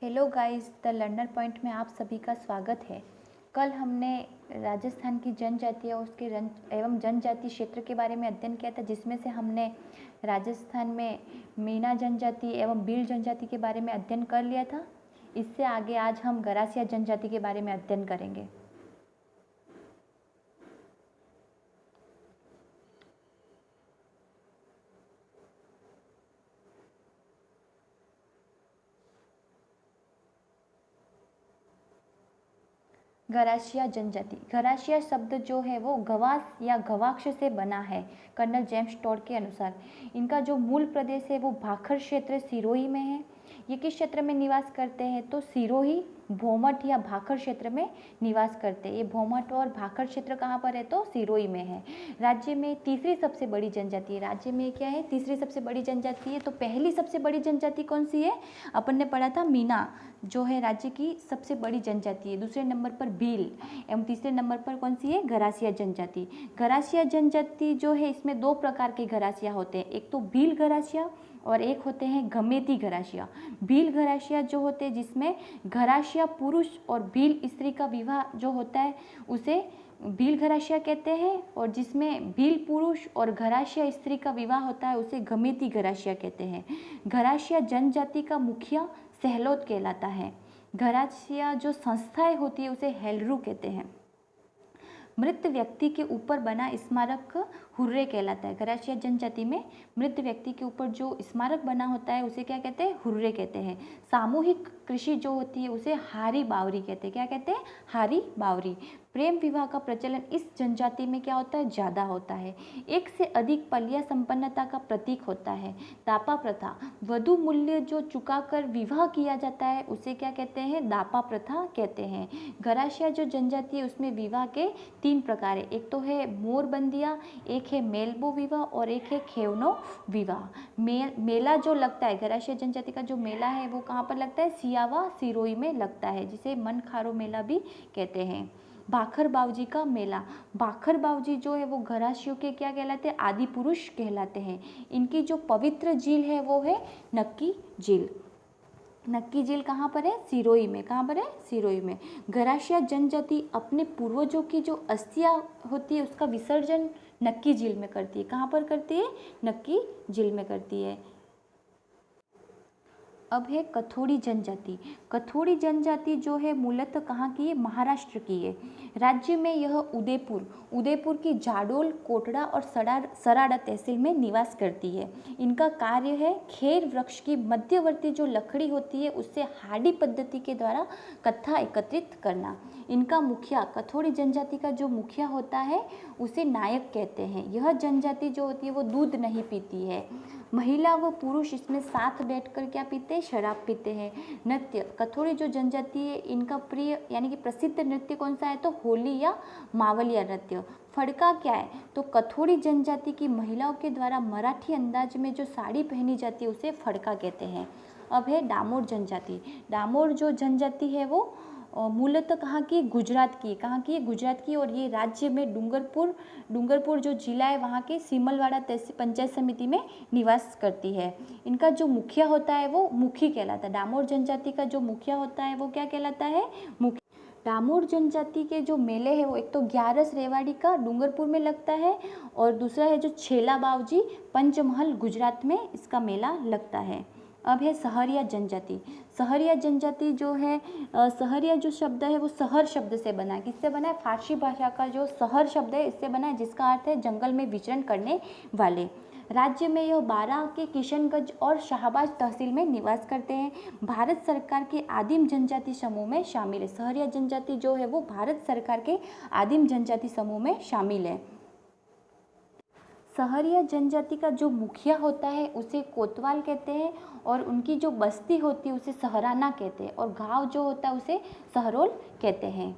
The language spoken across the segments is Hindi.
Hello guys, the learner point में आप सभी का स्वागत है। कल हमने राजस्थान की जनजाति और उसके एवं जनजाति क्षेत्र के बारे में अध्ययन किया था, जिसमें से हमने राजस्थान में मीणा जनजाति एवं भील जनजाति के बारे में अध्ययन कर लिया था। इससे आगे आज हम गरासिया जनजाति के बारे में अध्ययन करेंगे। गरासिया जनजाति। गरासिया शब्द जो है वो गवास या गवाक्ष से बना है। कर्नल जेम्स टॉड के अनुसार इनका जो मूल प्रदेश है वो भाखर क्षेत्र सिरोही में है। ये किस क्षेत्र में निवास करते हैं? तो सिरोही, भोमट या भाखर क्षेत्र में निवास करते हैं। ये भोमट और भाखर क्षेत्र कहाँ पर है? तो सिरोही में है। राज्य में तीसरी सबसे बड़ी जनजाति है। राज्य में क्या है? तीसरी सबसे बड़ी जनजाति है। तो पहली सबसे बड़ी जनजाति कौन सी है? अपन ने पढ़ा था मीणा, जो है राज्य की सबसे बड़ी जनजाति है। दूसरे नंबर पर भील एवं तीसरे नंबर पर कौन सी है? गरासिया जनजाति। गरासिया जनजाति जो है, इसमें दो प्रकार के गरासिया होते हैं। एक तो भील गरासिया और एक होते हैं गमेती गरासिया। भील गरासिया जो होते हैं, जिसमें गरासिया पुरुष और भील स्त्री का विवाह जो होता है उसे भील गरासिया कहते हैं, और जिसमें भील पुरुष और गरासिया स्त्री का विवाह होता है उसे गमेती गरासिया कहते हैं। गरासिया जनजाति का मुखिया सहलोद कहलाता है। गरासिया जो संस्थाएं होती है उसे हेलरू कहते हैं। मृत व्यक्ति के ऊपर बना स्मारक हुर्रे कहलाता है। गरासिया जनजाति में मृत व्यक्ति के ऊपर जो स्मारक बना होता है उसे क्या कहते हैं? हुर्रे कहते हैं। सामूहिक कृषि जो होती है उसे हारी बावरी कहते हैं। क्या कहते हैं? हारी बावरी। प्रेम विवाह का प्रचलन इस जनजाति में क्या होता है? ज़्यादा होता है। एक से अधिक पलिया संपन्नता का प्रतीक होता है। दापा प्रथा, वधु मूल्य जो चुकाकर विवाह किया जाता है उसे क्या कहते हैं? दापा प्रथा कहते हैं। गरासिया जो जनजाति है उसमें विवाह के तीन प्रकार है। एक तो है मोरबंदिया, एक है मेलबो विवाह और एक है खेवनो विवाह। मेला जो लगता है, गरासिया जनजाति का जो मेला है वो कहाँ पर लगता है? सियावा सिरोही में लगता है, जिसे मनखारो मेला भी कहते हैं। भाखर बावजी का मेला। भाखर बावजी जो है वो गरासियों के क्या कहलाते हैं? आदि पुरुष कहलाते हैं। इनकी जो पवित्र झील है वो है नक्की झील। नक्की झील कहाँ पर है? सिरोही में। कहाँ पर है? सिरोही में। गरासिया जनजाति अपने पूर्वजों की जो अस्थियां होती है उसका विसर्जन नक्की झील में करती है। कहाँ पर करती है? नक्की झील में करती है। अब है कथोड़ी जनजाति। कथोड़ी जनजाति जो है मूलतः कहाँ की है? महाराष्ट्र की है। राज्य में यह उदयपुर की जाडोल, कोटड़ा और सराड़ा तहसील में निवास करती है। इनका कार्य है खेर वृक्ष की मध्यवर्ती जो लकड़ी होती है उससे हाडी पद्धति के द्वारा कत्था एकत्रित करना। इनका मुखिया, कथोड़ी जनजाति का जो मुखिया होता है उसे नायक कहते हैं। यह जनजाति जो होती है वो दूध नहीं पीती है। महिला व पुरुष इसमें साथ बैठकर क्या पीते हैं? शराब पीते हैं। नृत्य, कथोड़ी जो जनजाति है इनका प्रिय यानी कि प्रसिद्ध नृत्य कौन सा है? तो होली या मावलिया नृत्य। फड़का क्या है? तो कथोड़ी जनजाति की महिलाओं के द्वारा मराठी अंदाज में जो साड़ी पहनी जाती है उसे फड़का कहते हैं। अब है डामोर जनजाति। डामोर जो जनजाति है वो मूलतः कहाँ की? गुजरात की। कहाँ की? गुजरात की। और ये राज्य में डूंगरपुर जो जिला है वहाँ के सीमलवाड़ा तहसील पंचायत समिति में निवास करती है। इनका जो मुखिया होता है वो मुखी कहलाता है। डामोर जनजाति का जो मुखिया होता है वो क्या कहलाता है? मुखी। डामोर जनजाति के जो मेले हैं वो एक तो ग्यारस रेवाड़ी का डूंगरपुर में लगता है, और दूसरा है जो छेला बावजी पंचमहल गुजरात में इसका मेला लगता है। अब है सहरिया जनजाति। सहरिया जनजाति जो है, सहरिया जो शब्द है वो सहर शब्द से बना है। किससे बना है? फारसी भाषा का जो सहर शब्द है इससे बना है, जिसका अर्थ है जंगल में विचरण करने वाले। राज्य में यह बारां के किशनगंज और शाहबाज तहसील में निवास करते हैं। भारत सरकार के आदिम जनजाति समूह में शामिल है। सहरिया जनजाति जो है वो भारत सरकार के आदिम जनजाति समूह में शामिल है। सहरिया जनजाति का जो मुखिया होता है उसे कोतवाल कहते हैं, और उनकी जो बस्ती होती है उसे सहराना कहते हैं, और गांव जो होता है उसे सहरोल कहते हैं।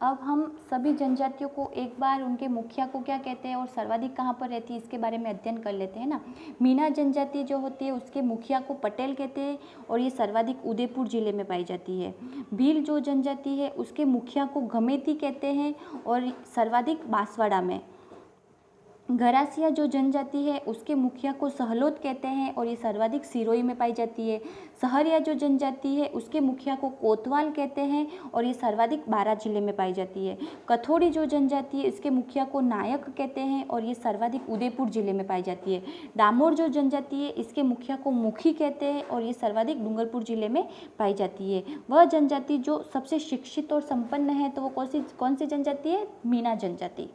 अब हम सभी जनजातियों को एक बार उनके मुखिया को क्या कहते हैं और सर्वाधिक कहाँ पर रहती है इसके बारे में अध्ययन कर लेते हैं ना। मीणा जनजाति जो होती है उसके मुखिया को पटेल कहते हैं, और ये सर्वाधिक उदयपुर जिले में पाई जाती है। भील जो जनजाति है उसके मुखिया को गमेती कहते हैं, और सर्वाधिक बांसवाड़ा में। घरासिया जो जनजाति है उसके मुखिया को सहलोद कहते हैं और ये सर्वाधिक सिरोही में पाई जाती है। सहरिया जो जनजाति है उसके मुखिया को कोतवाल कहते हैं और ये सर्वाधिक बारां जिले में पाई जाती है। कथोड़ी जो जनजाति है इसके मुखिया को नायक कहते हैं और ये सर्वाधिक उदयपुर जिले में पाई जाती है। डामोर जो जनजाति है इसके मुखिया को मुखी कहते हैं और ये सर्वाधिक डूंगरपुर जिले में पाई जाती है। वह जनजाति जो सबसे शिक्षित और संपन्न है तो वो कौन सी जनजाति है? मीणा जनजाति।